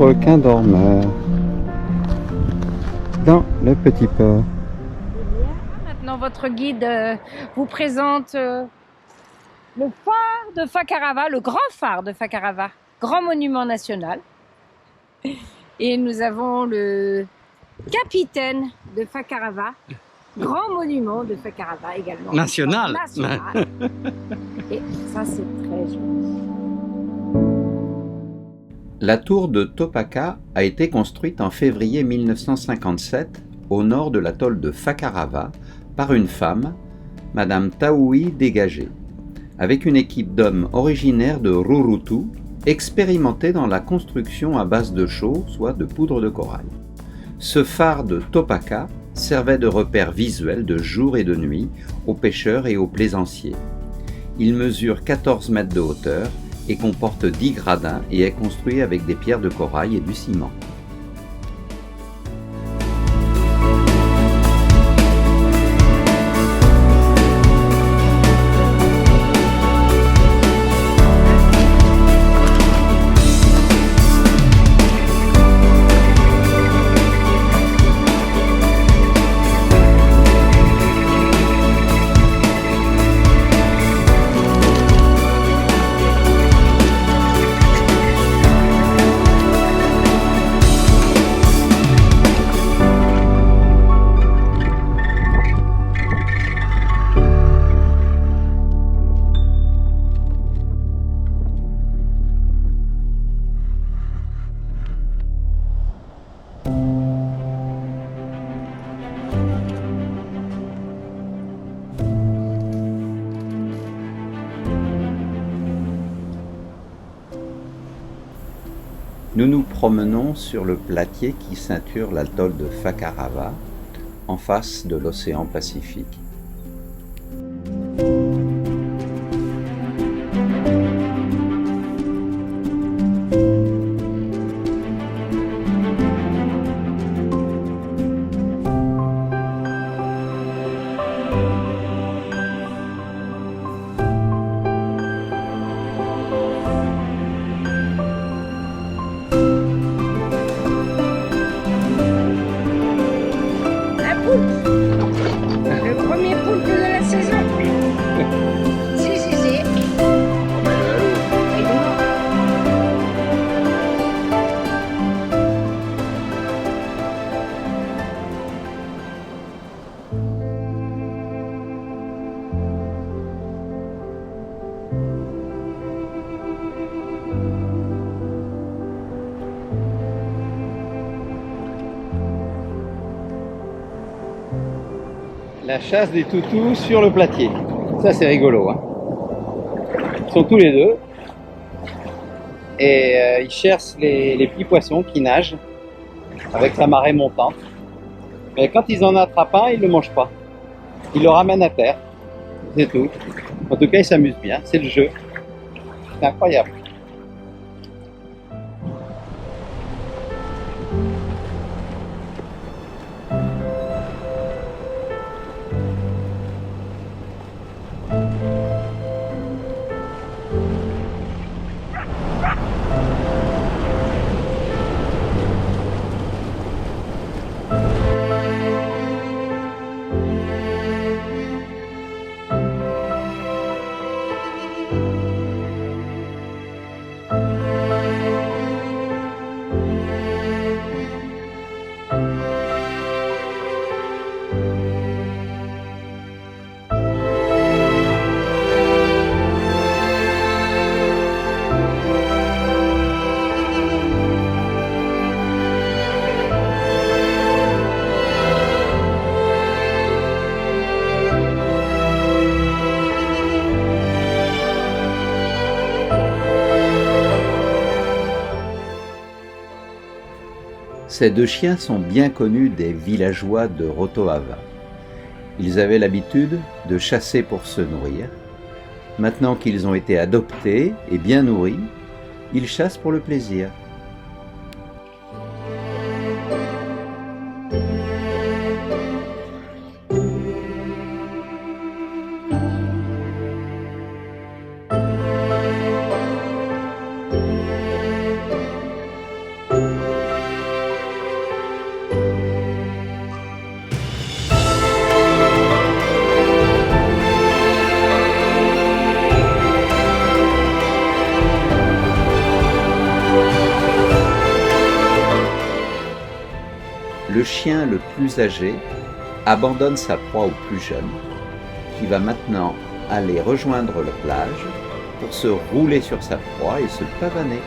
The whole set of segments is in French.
requin dormeur dans le petit port. Maintenant, votre guide vous présente le phare de Fakarava, le grand phare de Fakarava, grand monument national. Et nous avons le capitaine de Fakarava, grand monument de Fakarava également. National. Et ça, c'est très joli. La tour de Topaka a été construite en février 1957 au nord de l'atoll de Fakarava par une femme, Madame Taoui Dégagé, avec une équipe d'hommes originaires de Rurutu, expérimentés dans la construction à base de chaux, soit de poudre de corail. Ce phare de Topaka servait de repère visuel de jour et de nuit aux pêcheurs et aux plaisanciers. Il mesure 14 mètres de hauteur et comporte 10 gradins et est construit avec des pierres de corail et du ciment. Nous nous promenons sur le platier qui ceinture l'atoll de Fakarava, en face de l'océan Pacifique. Le premier poulpe de la saison. Si. La chasse des toutous sur le platier. Ça, c'est rigolo, hein. Ils sont tous les deux. Et ils cherchent les petits poissons qui nagent avec la marée montante. Mais quand ils en attrapent un, ils ne le mangent pas. Ils le ramènent à terre. C'est tout. En tout cas, ils s'amusent bien. C'est le jeu. C'est incroyable. Ces deux chiens sont bien connus des villageois de Rotoava. Ils avaient l'habitude de chasser pour se nourrir. Maintenant qu'ils ont été adoptés et bien nourris, ils chassent pour le plaisir. chien le plus âgé abandonne sa proie au plus jeune, qui va maintenant aller rejoindre la plage pour se rouler sur sa proie et se pavaner.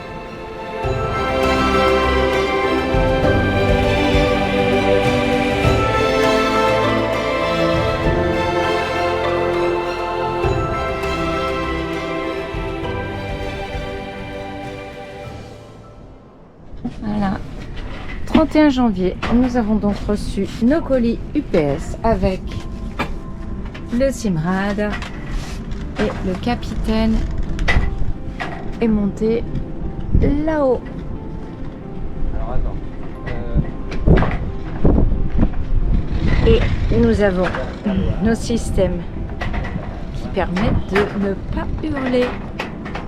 Voilà. 31 janvier, nous avons donc reçu nos colis UPS avec le Simrad et le capitaine est monté là-haut. Alors attends. Et nous avons nos systèmes qui permettent de ne pas hurler.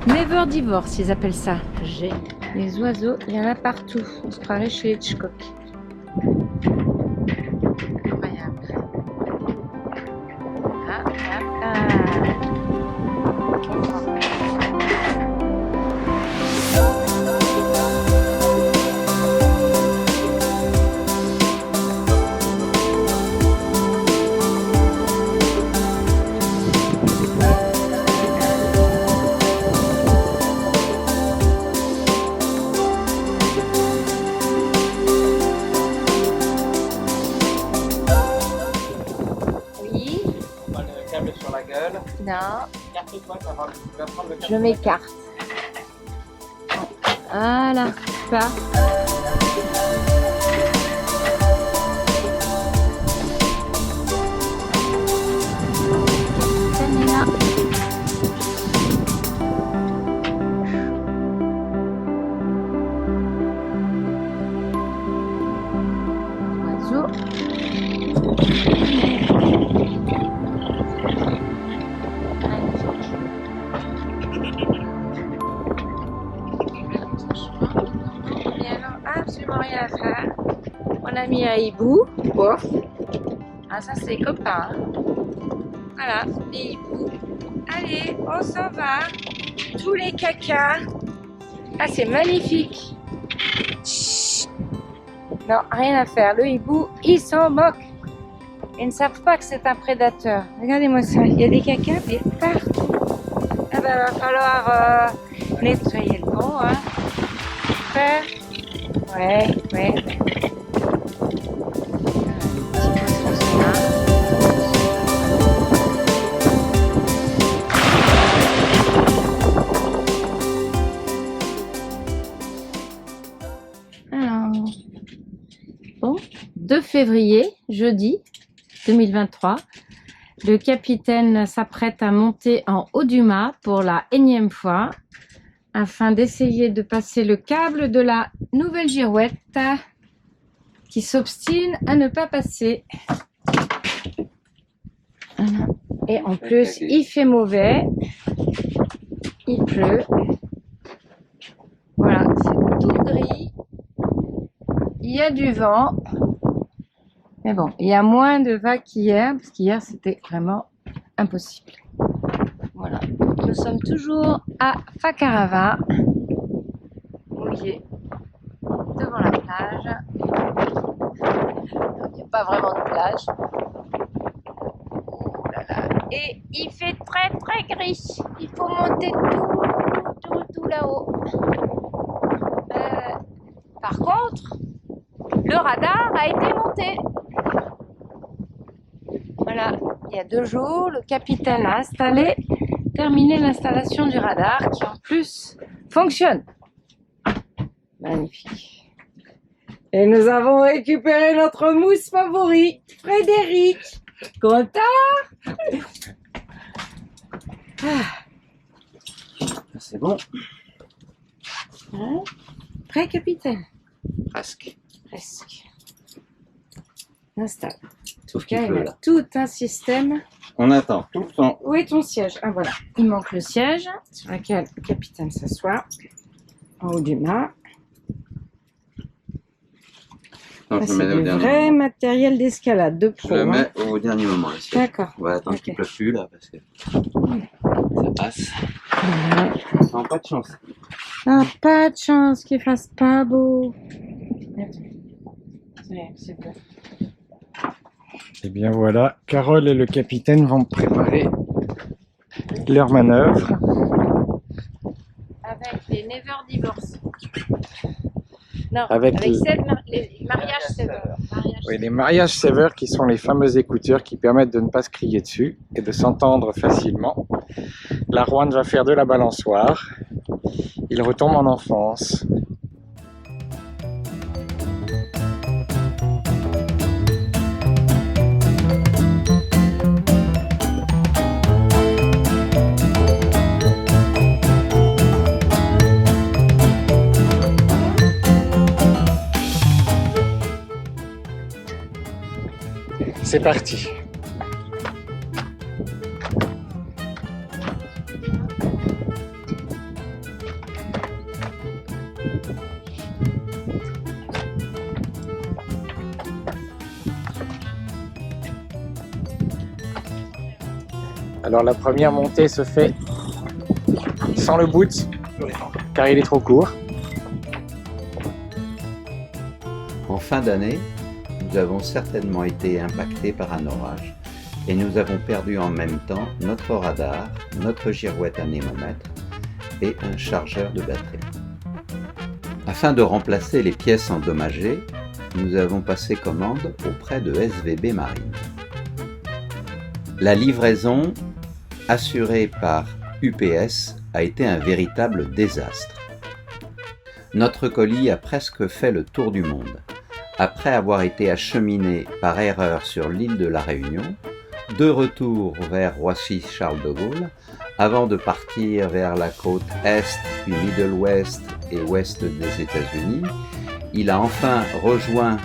Never divorce, ils appellent ça. G. Les oiseaux, il y en a partout. On se croirait chez Hitchcock. Incroyable. Ah, ah, ah. Oui, On va le câble sur la gueule. non, Écarte-toi, tu vas prendre le câble. je m'écarte. Voilà, pas. Là. Oiseau. Absolument rien à faire. On a mis un hibou. Bof. Ah, ça, c'est les copains. Hein. Voilà, les hiboux. Allez, on s'en va. Tous les cacas. Ah, c'est magnifique. Chut. Non, rien à faire. Le hibou, il s'en moque. Ils ne savent pas que c'est un prédateur. Regardez-moi ça. Il y a des cacas, mais partout. Ah ben, va falloir nettoyer le pont, hein. Faire. Ouais. Alors, bon, 2 février, jeudi 2023, le capitaine s'apprête à monter en haut du mât pour la énième fois afin d'essayer de passer le câble de la nouvelle girouette qui s'obstine à ne pas passer. Voilà. Et en plus, il fait mauvais, il pleut. Voilà, c'est tout gris. Il y a du vent. Mais bon, il y a moins de vagues qu'hier, parce qu'hier, c'était vraiment impossible. Voilà, donc nous sommes toujours à Fakarava, mouillé, devant la plage. Il n'y a pas vraiment de plage. Oh là là. Et il fait très très gris. Il faut monter tout là-haut. Par contre, le radar a été monté. Voilà, il y a 2 jours, le capitaine a terminé l'installation du radar qui en plus fonctionne. Magnifique. Et nous avons récupéré notre mousse favori, Frédéric. Content? C'est bon. Hein? Prêt, capitaine? Presque. Presque. Installe. Sauf qu'il Il y pleut a là. tout un système. On attend tout le temps. Où est ton siège? Ah voilà, il manque le siège sur lequel le capitaine s'assoit en haut du mât. Non, je le C'est mets au du dernier vrai moment. matériel d'escalade de pro. Je le hein. mets au dernier moment. Ici. D'accord. On va attendre Ok. qu'il pleuve plus là parce que ça passe. Voilà. Non, pas de chance. Ah, pas de chance qu'il fasse pas beau. Ouais, super. Et bien voilà, Carole et le capitaine vont préparer leur manœuvre. Avec les Never Divorce. Non, Avec avec les mariages Sever. Oui, les mariages Sever qui sont les fameux écouteurs qui permettent de ne pas se crier dessus et de s'entendre facilement. La Juan va faire de la balançoire. Il retombe en enfance. C'est parti. Alors la première montée se fait sans le boot car il est trop court. En fin d'année, nous avons certainement été impactés par un orage et nous avons perdu en même temps notre radar, notre girouette anémomètre et un chargeur de batterie. Afin de remplacer les pièces endommagées, nous avons passé commande auprès de SVB Marine. La livraison, assurée par UPS, a été un véritable désastre. Notre colis a presque fait le tour du monde. Après avoir été acheminé par erreur sur l'île de la Réunion, de retour vers Roissy-Charles de Gaulle, avant de partir vers la côte Est, puis Middle West et Ouest des États-Unis, il a enfin rejoint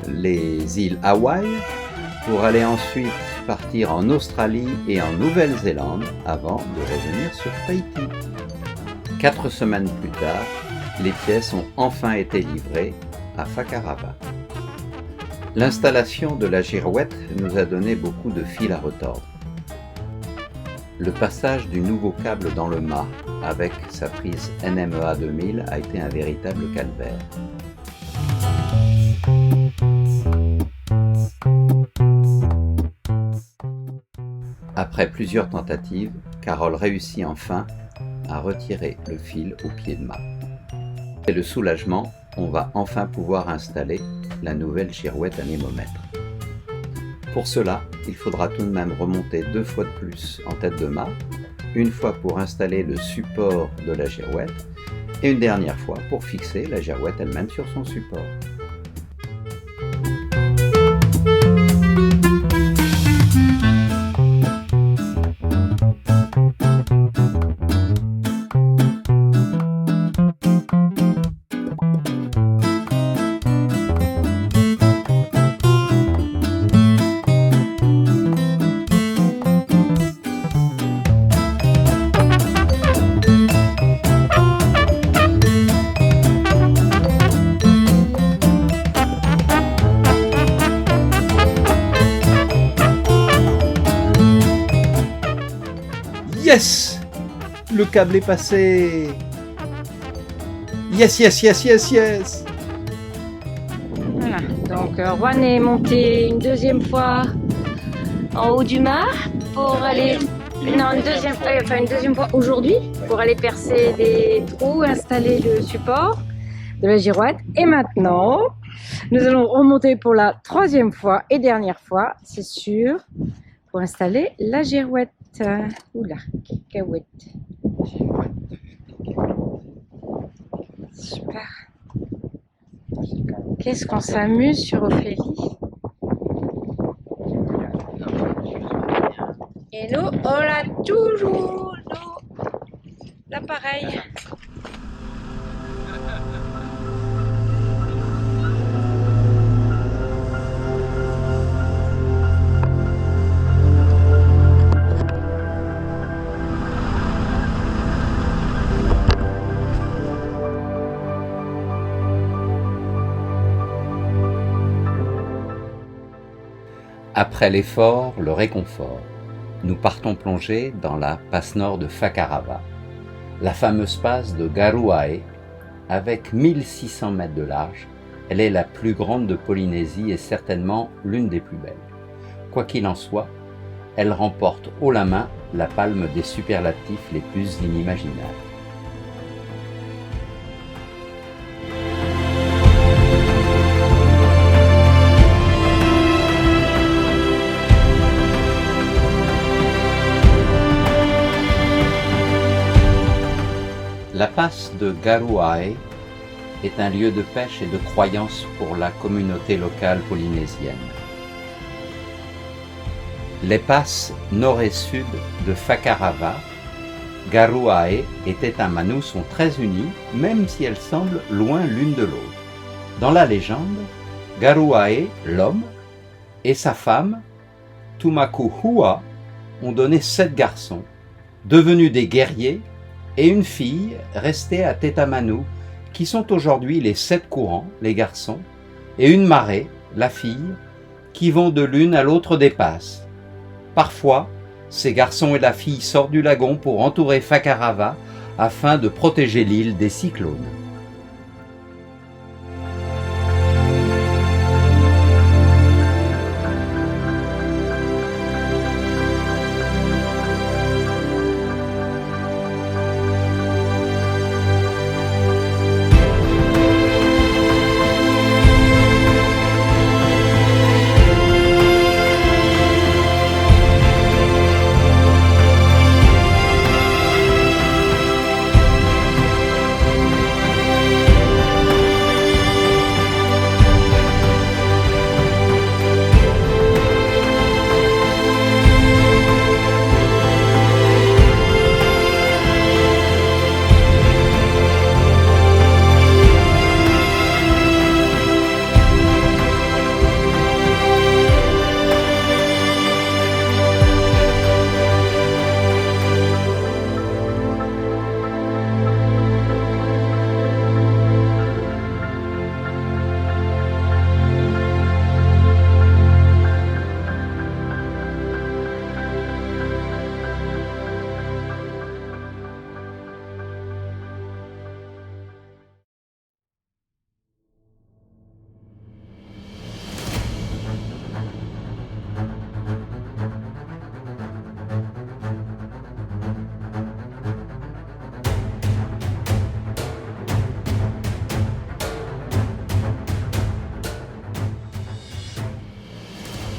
les îles Hawaï pour aller ensuite partir en Australie et en Nouvelle-Zélande avant de revenir sur Tahiti. 4 semaines plus tard, les pièces ont enfin été livrées à Fakarava. L'installation de la girouette nous a donné beaucoup de fil à retordre. Le passage du nouveau câble dans le mât avec sa prise NMEA 2000 a été un véritable calvaire. Après plusieurs tentatives, Carole réussit enfin à retirer le fil au pied de mât. Et le soulagement, on va enfin pouvoir installer la nouvelle girouette anémomètre. Pour cela, il faudra tout de même remonter 2 fois de plus en tête de mât, une fois pour installer le support de la girouette et une dernière fois pour fixer la girouette elle-même sur son support. Yes! Le câble est passé! Yes, yes, yes, yes, yes! Voilà, donc Juan est monté une deuxième fois en haut du mât pour aller... Non, une deuxième fois aujourd'hui pour aller percer des trous, installer le support de la girouette. Et maintenant, nous allons remonter pour la 3e fois et dernière fois, c'est sûr, pour installer la girouette. Oula, cacahuète. Super. Qu'est-ce qu'on s'amuse sur Ophélie. Et nous, on a toujours l'appareil. Après l'effort, le réconfort. Nous partons plonger dans la passe nord de Fakarava, la fameuse passe de Garuae, avec 1600 mètres de large Elle est la plus grande de Polynésie et certainement l'une des plus belles. Quoi qu'il en soit, elle remporte haut la main la palme des superlatifs les plus inimaginables. La passe de Garuae est un lieu de pêche et de croyance pour la communauté locale polynésienne. Les passes nord et sud de Fakarava, Garuae et Tetamanu sont très unies, même si elles semblent loin l'une de l'autre. Dans la légende, Garuae, l'homme, et sa femme, Tumakuhua, ont donné 7 garçons, devenus des guerriers, et une fille restée à Tetamanu, qui sont aujourd'hui les 7 courants, les garçons, et une marée, la fille, qui vont de l'une à l'autre des passes. Parfois, ces garçons et la fille sortent du lagon pour entourer Fakarava afin de protéger l'île des cyclones.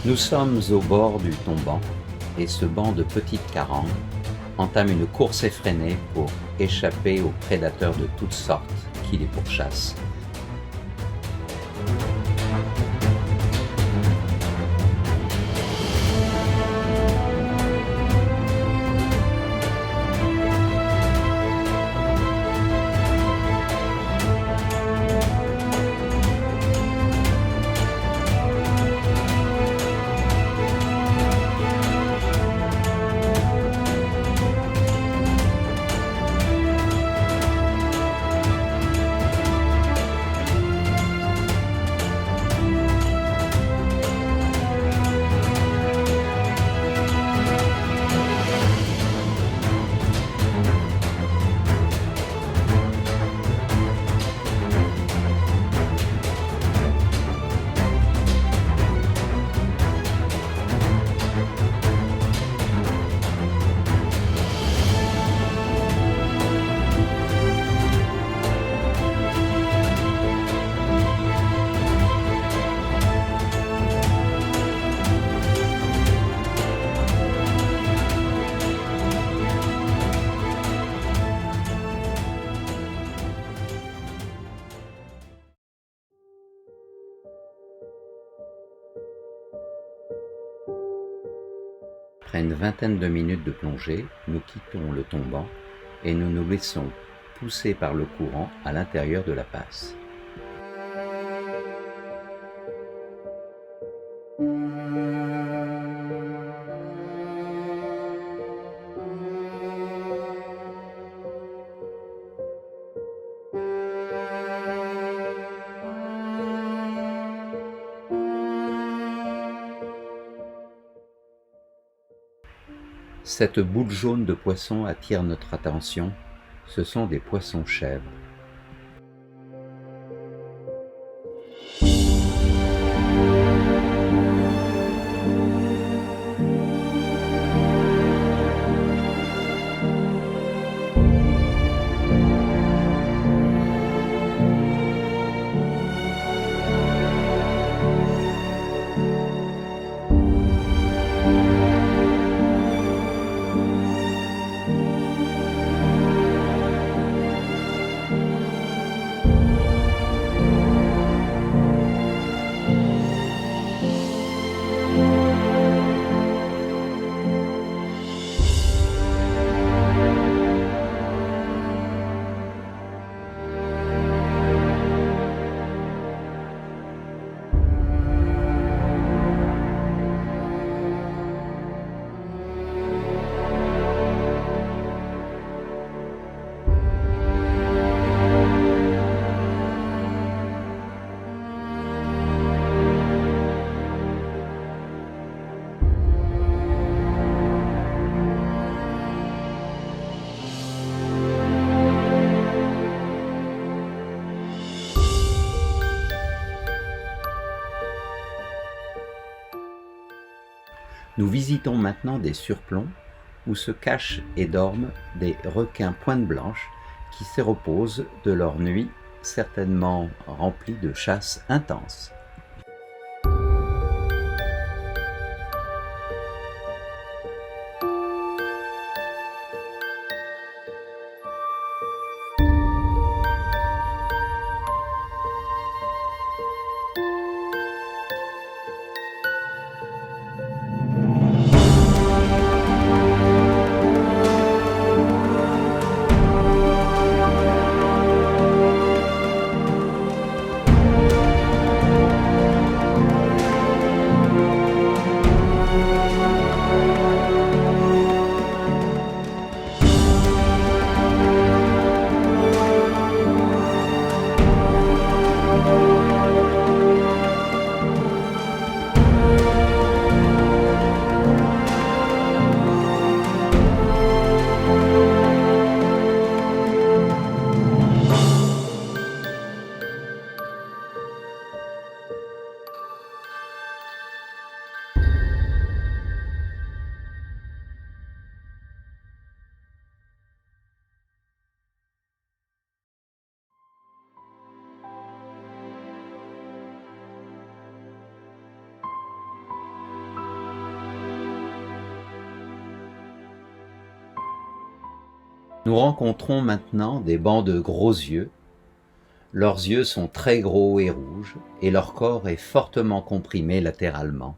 Nous sommes au bord du tombant et ce banc de petites carangues entame une course effrénée pour échapper aux prédateurs de toutes sortes qui les pourchassent. Après une vingtaine de minutes de plongée, nous quittons le tombant et nous nous laissons pousser par le courant à l'intérieur de la passe. Cette boule jaune de poisson attire notre attention, ce sont des poissons-chèvres. Nous visitons maintenant des surplombs où se cachent et dorment des requins pointe blanche qui se reposent de leur nuit certainement remplie de chasse intense. Nous rencontrons maintenant des bancs de gros yeux. Leurs yeux sont très gros et rouges et leur corps est fortement comprimé latéralement.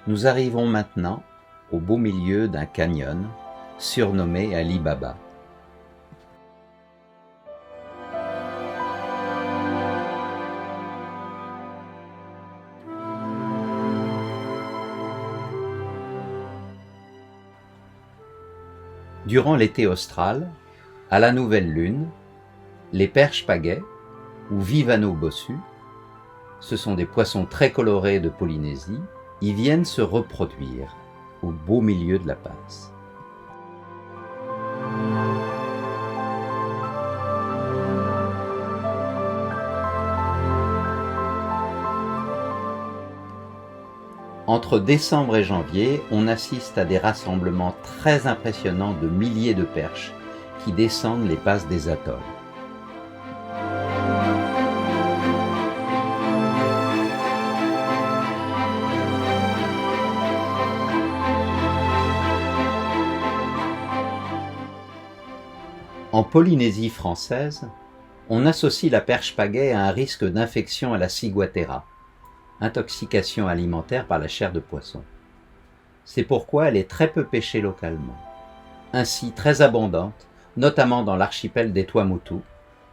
Nous arrivons maintenant au beau milieu d'un canyon surnommé Ali Baba. Durant l'été austral, à la nouvelle lune, les perches pagaies, ou Vivano bossus, ce sont des poissons très colorés de Polynésie, y viennent se reproduire au beau milieu de la passe. Entre décembre et janvier, on assiste à des rassemblements très impressionnants de milliers de perches qui descendent les passes des atolls. En Polynésie française, on associe la perche pagaie à un risque d'infection à la ciguatera, intoxication alimentaire par la chair de poisson. C'est pourquoi elle est très peu pêchée localement. Ainsi très abondante, notamment dans l'archipel des Tuamotu,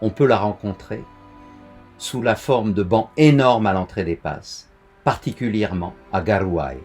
on peut la rencontrer sous la forme de bancs énormes à l'entrée des passes, particulièrement à Garouaï.